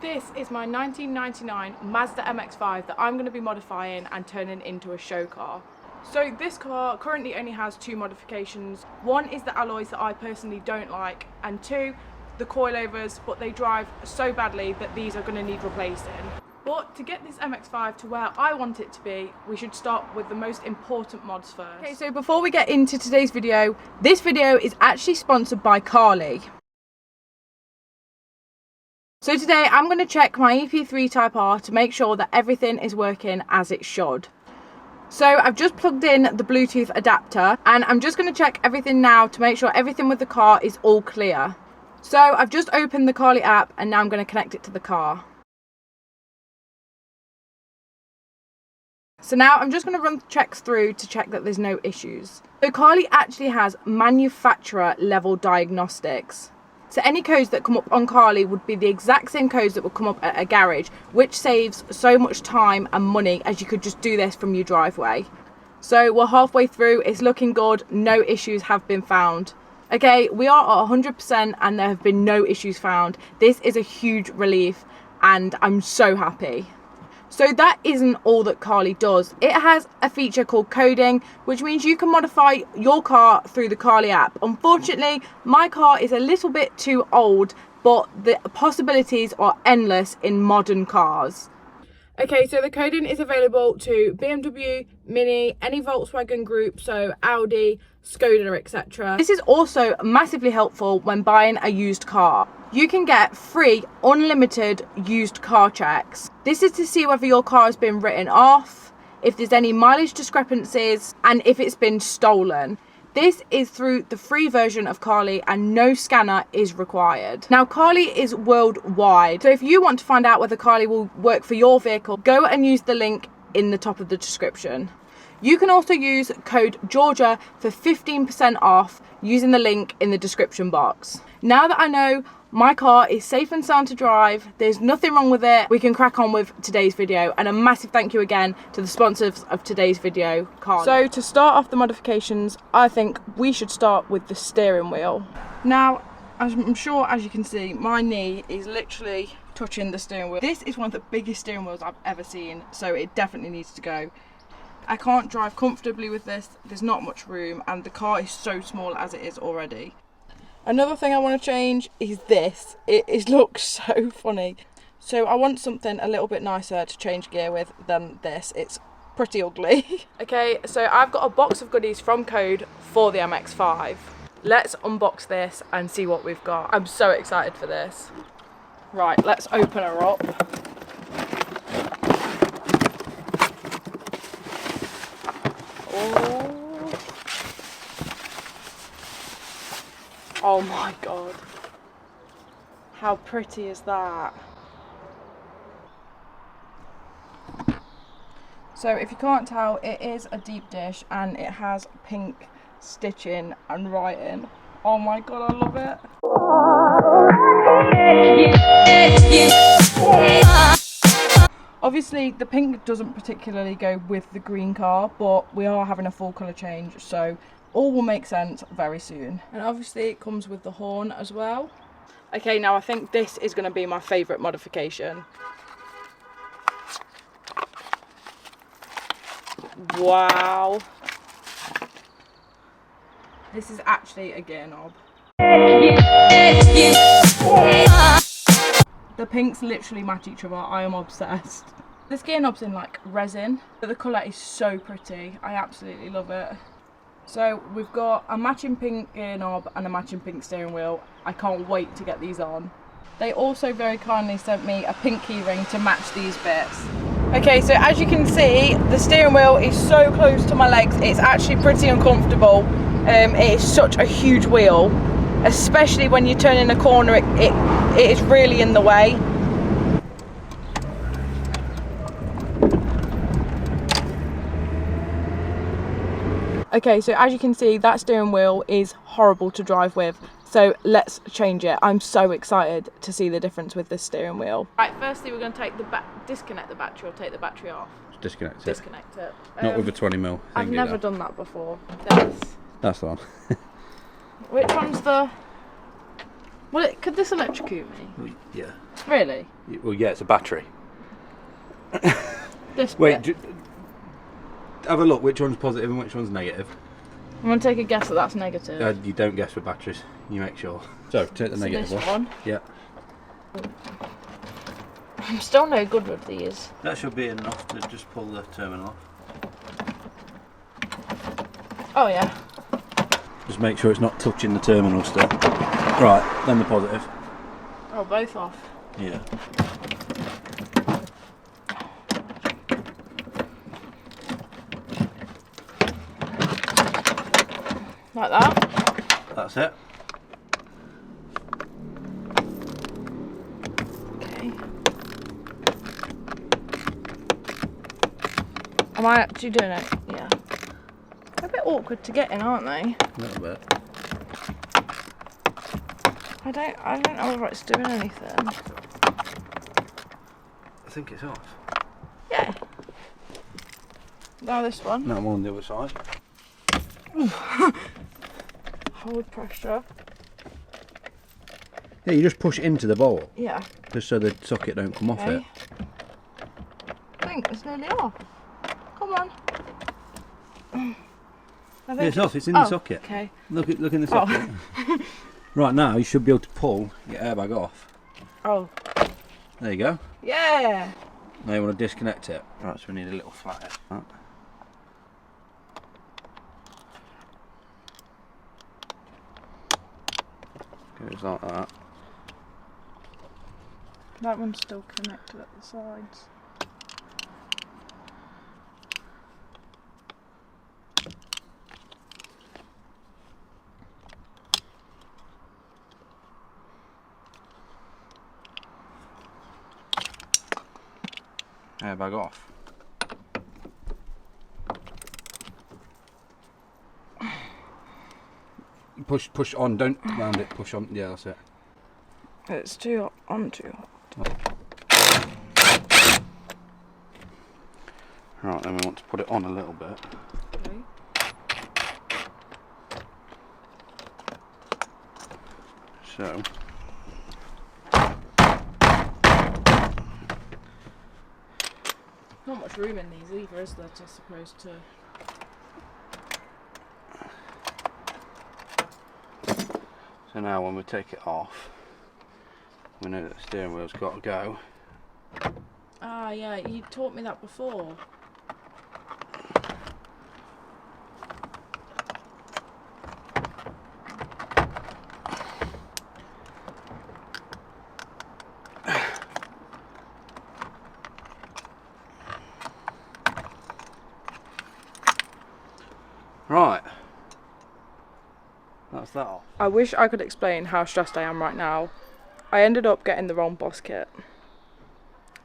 This is my 1999 Mazda MX5 that I'm going to be modifying and turning into a show car. So this car currently only has two modifications. One is the alloys that I personally don't like, and two, the coilovers, but they drive so badly that these are going to need replacing. But to get this MX5 to where I want it to be, we should start with the most important mods first. Okay, so before we get into today's video, this video is actually sponsored by Carly. So today I'm going to check my EP3 Type R to make sure that everything is working as it should. So I've just plugged in the Bluetooth adapter and I'm just going to check everything now to make sure everything with the car is all clear. So I've just opened the Carly app and now I'm going to connect it to the car. So now I'm just going to run checks through to check that there's no issues. So Carly actually has manufacturer level diagnostics. So any codes that come up on Carly would be the exact same codes that would come up at a garage, which saves so much time and money as you could just do this from your driveway. So we're halfway through, it's looking good, no issues have been found. Okay, we are at 100% and there have been no issues found. This is a huge relief and I'm so happy. So that isn't all that Carly does. It has a feature called coding, which means you can modify your car through the Carly app. Unfortunately, my car is a little bit too old, but the possibilities are endless in modern cars. Okay, so the coding is available to BMW, Mini, any Volkswagen group, so Audi, Skoda, etc. This is also massively helpful when buying a used car. You can get free, unlimited used car checks. This is to see whether your car has been written off, if there's any mileage discrepancies, and if it's been stolen. This is through the free version of Carly and no scanner is required. Now Carly is worldwide, so if you want to find out whether Carly will work for your vehicle, go and use the link in the top of the description. You can also use code Georgia for 15% off using the link in the description box. Now that I know my car is safe and sound to drive, there's nothing wrong with it, we can crack on with today's video, and a massive thank you again to the sponsors of today's video, Carly. So to start off the modifications, I think we should start with the steering wheel. Now, as I'm sure as you can see, my knee is literally touching the steering wheel. This is one of the biggest steering wheels I've ever seen, so it definitely needs to go. I can't drive comfortably with this, there's not much room, and the car is so small as it is already. Another thing I want to change is this. It looks so funny. So I want something a little bit nicer to change gear with than this. It's pretty ugly. Okay, so I've got a box of goodies from Code for the MX5. Let's unbox this and see what we've got. I'm so excited for this. Right, let's open her up. Oh my god, how pretty is that? So if you can't tell, it is a deep dish and it has pink stitching and writing. Oh my god, I love it. Obviously the pink doesn't particularly go with the green car, but we are having a full colour change, so all will make sense very soon. And obviously it comes with the horn as well. Okay, now I think this is going to be my favourite modification. Wow. This is actually a gear knob. The pinks literally match each other. I am obsessed. This gear knob's in like resin, but the colour is so pretty. I absolutely love it. So we've got a matching pink gear knob and a matching pink steering wheel. I can't wait to get these on. They also very kindly sent me a pink key ring to match these bits. Okay, so as you can see, the steering wheel is so close to my legs, it's actually pretty uncomfortable. It is such a huge wheel, especially when you turn in a corner, it is really in the way. Okay, so as you can see, that steering wheel is horrible to drive with. So let's change it. I'm so excited to see the difference with this steering wheel. Right, firstly we're going to take disconnect the battery or take the battery off. Disconnect it. Disconnect it. Not with a 20mm. I've never done that before. That's the one. Which one's the... Well, could this electrocute me? Well, yeah. Really? Well, yeah, it's a battery. This Wait, bit. have a look. Which one's positive and which one's negative? I'm going to take a guess that that's negative. You don't guess with batteries. You make sure. So, take the negative this one. one. Yeah. I'm still no good with these. That should be enough to just pull the terminal off. Oh yeah. Just make sure it's not touching the terminal still. Right, then the positive. Oh, both off. Yeah. Like that? That's it. Okay. Am I actually doing it? Yeah. They're a bit awkward to get in, aren't they? A little bit. I don't know whether it's doing anything. I think it's off. Yeah. Now this one. No, I'm on the other side. Hold pressure. Yeah, you just push it into the bowl. Yeah. Just so the socket don't come off it. I think it's nearly off. Come on. Yeah, it's off, it's in the socket. Okay. Look in the socket. Right, now you should be able to pull your airbag off. Oh. There you go. Yeah. Now you want to disconnect it. Right, so we need a little flathead. Right. Goes like that. That one's still connected at the sides. Airbag off. Push on, don't round it, push on, yeah, that's it. It's too hot. Right, then we want to put it on a little bit. Okay. So, Not much room in these either, is there, to suppose to... so now when we take it off, we know that the steering wheel's got to go. Ah, yeah, you taught me that before. Right. That's that off. I wish I could explain how stressed I am right now. I ended up getting the wrong boss kit.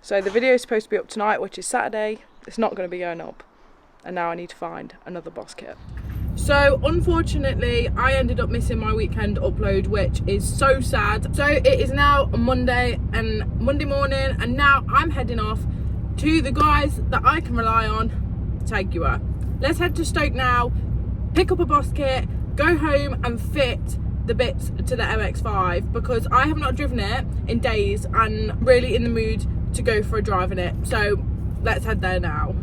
So the video is supposed to be up tonight, which is Saturday. It's not going to be going up. And now I need to find another boss kit. So unfortunately, I ended up missing my weekend upload, which is so sad. So it is now a Monday morning, and now I'm heading off to the guys that I can rely on, Jaguar. Let's head to Stoke now, pick up a boss kit, go home and fit the bits to the MX5 because I have not driven it in days and really in the mood to go for a drive in it. So let's head there now.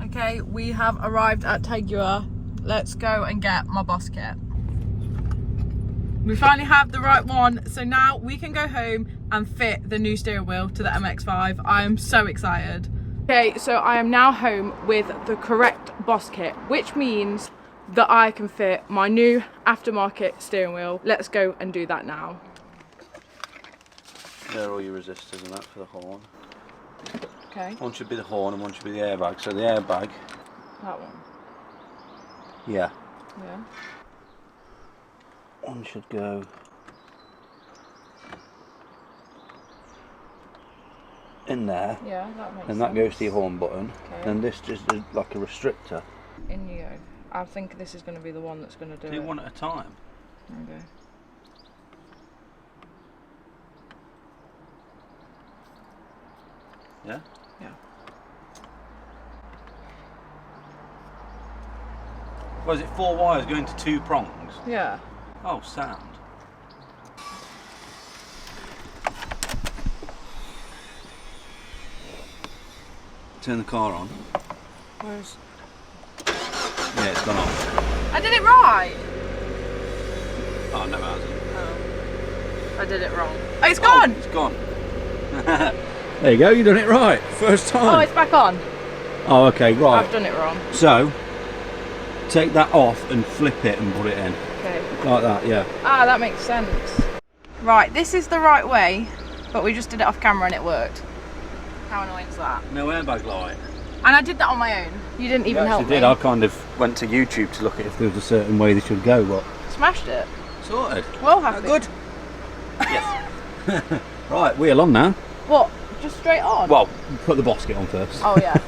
Okay, we have arrived at Jaguar. Let's go and get my boss kit. We finally have the right one, so now we can go home and fit the new steering wheel to the MX5. I am so excited. Okay, so I am now home with the correct boss kit, which means that I can fit my new aftermarket steering wheel. Let's go and do that now. There are all your resistors and that for the horn. Okay. One should be the horn and one should be the airbag. So the airbag. That one. Yeah. Yeah. One should go in there. Yeah, that makes sense. And that goes to your horn button. Okay. And this just is like a restrictor. In you go. I think this is going to be the one that's going to do it. Do one at a time. Okay. Yeah? Yeah. Was it 4 wires going to 2 prongs? Yeah. Oh, sound. Turn the car on. Where's... Yeah, it's gone off. I did it right. Oh, no, it hasn't. I did it wrong. Oh, it's gone. It's gone. There you go, you've done it right. First time. Oh, it's back on. Oh, okay, right. I've done it wrong. So, take that off and flip it and put it in. Okay. Like that, yeah. Ah, that makes sense. Right, this is the right way, but we just did it off camera and it worked. How annoying is that? No airbag light. And I did that on my own. You didn't even help me. did. I kind of went to YouTube to look at if there was a certain way they should go, but... Smashed it. Sorted. Well happy. Good? Yes. Right, wheel on now. What? Just straight on? Well, put the basket on first. Oh, yeah.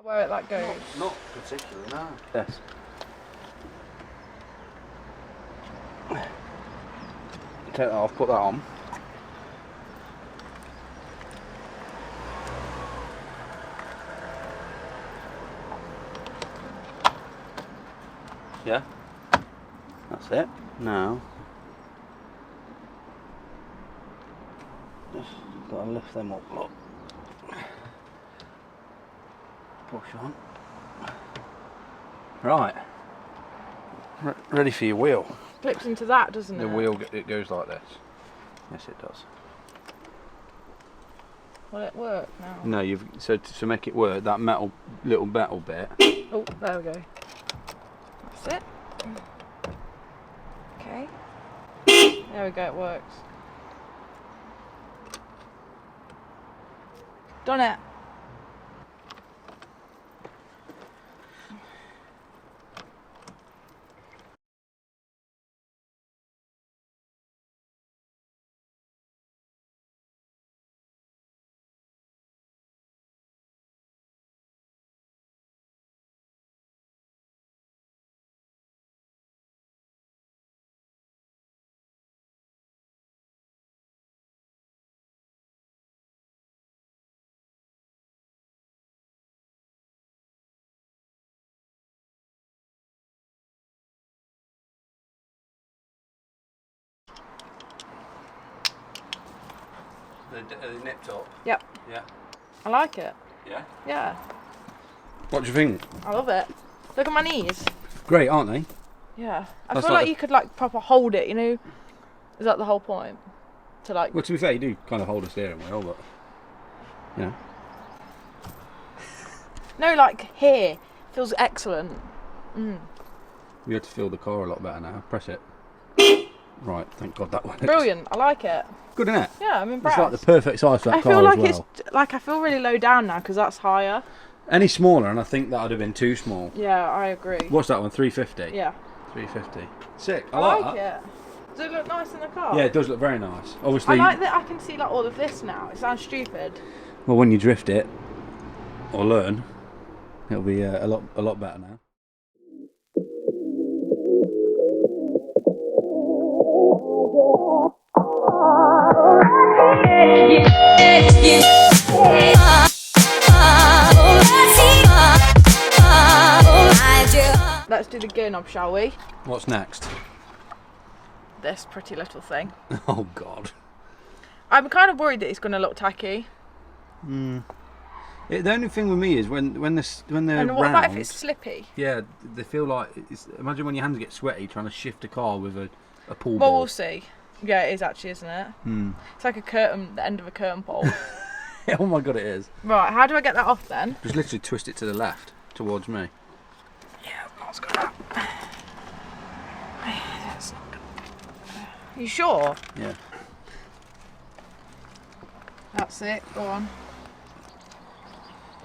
Where it like goes. Not particularly, no. Yes. Take that off, put that on. Yeah, that's it. Now, just gotta lift them up, look. Push on. Right. Ready for your wheel. Clips into that, doesn't it? The wheel, it goes like this. Yes, it does. Will it work now? No, you've so to make it work, that little metal bit. Oh, there we go. That's it. Okay. There we go, it works. Done it. Are they nipped up? Yep. Yeah. I like it. Yeah. Yeah. What do you think? I love it. Look at my knees. Great, aren't they? Yeah. I That's feel like like you could like proper hold it, you know? Is that the whole point? To like... Well, to be fair, you do kind of hold a steering wheel, but you know. No, like here. Feels excellent. Mm. You have to feel the car a lot better now. Press it. Right, thank God that works. Brilliant. I like it. Good, isn't it? Yeah, I'm impressed. It's like the perfect size for that I car feel like as well. it's like I feel really low down now because that's higher. Any smaller, and I think that would have been too small. Yeah, I agree. What's that one? 350. Yeah. 350. Sick. I like that. it. Does it look nice in the car? Yeah, it does look very nice. I Obviously. like that I can see like all of this now. It sounds stupid. Well, when you drift it or learn, it'll be a lot better now. Let's do the gear knob, shall we? What's next? This pretty little thing. Oh God. I'm kind of worried that it's going to look tacky. The only thing with me is when they're And what round, about if it's slippy? Yeah, they feel like imagine when your hands get sweaty trying to shift a car with a pull Well, board. we'll see. Yeah, it is actually, isn't it? It's like a curtain, the end of a curtain pole. Oh my God, it is. Right, how do I get that off then? Just literally twist it to the left towards me. Yeah, that's good. That's not good. You sure? Yeah. That's it. Go on.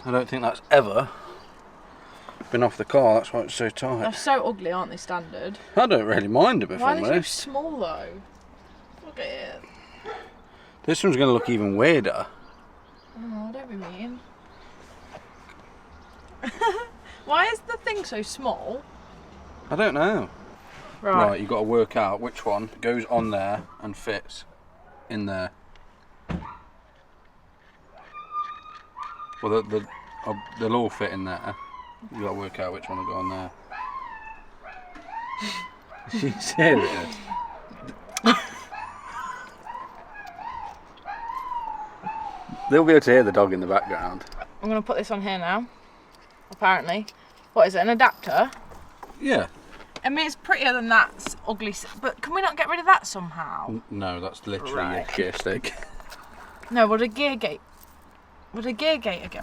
I don't think that's ever been off the car. That's why it's so tight. They're so ugly, aren't they? Standard. I don't really mind it, if Why I'm are they so honest. small though? Look at it. This one's going to look even weirder. Oh, don't be mean. Why is the thing so small? I don't know. Right. You've got to work out which one goes on there and fits in there. Well, they'll all fit in there. You've got to work out which one will go on there. Are you serious? They'll be able to hear the dog in the background. I'm going to put this on here now. Apparently. What is it, an adapter? Yeah. I mean, it's prettier than that ugly, but can we not get rid of that somehow? No, that's literally Right. a gear stick. No, would a gear gate get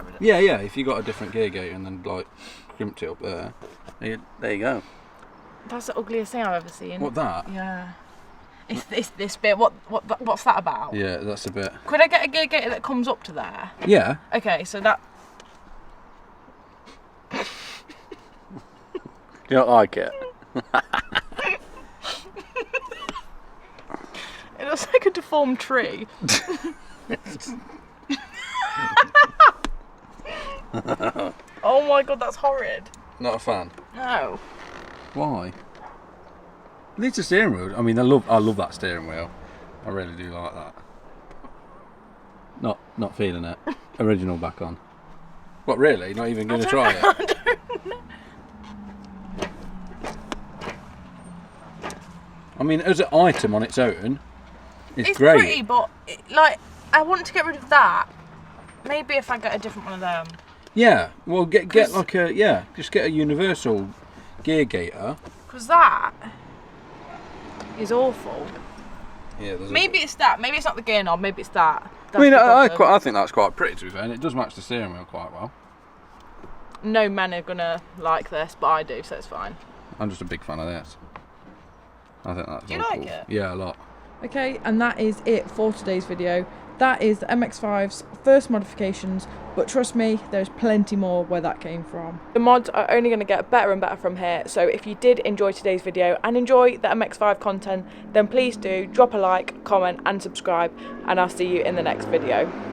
rid of it? Yeah, if you got a different gear gate and then like crimped it up there, there you go. That's the ugliest thing I've ever seen. What, that? Yeah. It's this bit. What's that about? Yeah, that's a bit. Could I get a gear gate that comes up to there? Yeah. Okay, so that. You don't like it? It looks like a deformed tree. Oh my god, that's horrid. Not a fan. No. Why? It's a steering wheel. I mean, I love that steering wheel. I really do like that. Not feeling it. Original back on. What, really? Not even going to try it? I don't know. I mean, as an item on its own, It's great. pretty, but I want to get rid of that. Maybe if I get a different one of them. Yeah. Well, get like just get a universal gear gator. Because that is awful. Yeah. Maybe it's that. Maybe it's not the gear knob. Maybe it's that. I mean, I I think that's quite pretty to be fair, and it does match the steering wheel quite well. No men are gonna like this, but I do, so it's fine. I'm just a big fan of this. I think that's Do you all like cool. it? Yeah, a lot. Okay, and that is it for today's video. That is the MX5's first modifications, but trust me, there's plenty more where that came from. The mods are only going to get better and better from here, so if you did enjoy today's video and enjoy the MX5 content, then please do drop a like, comment and subscribe, and I'll see you in the next video.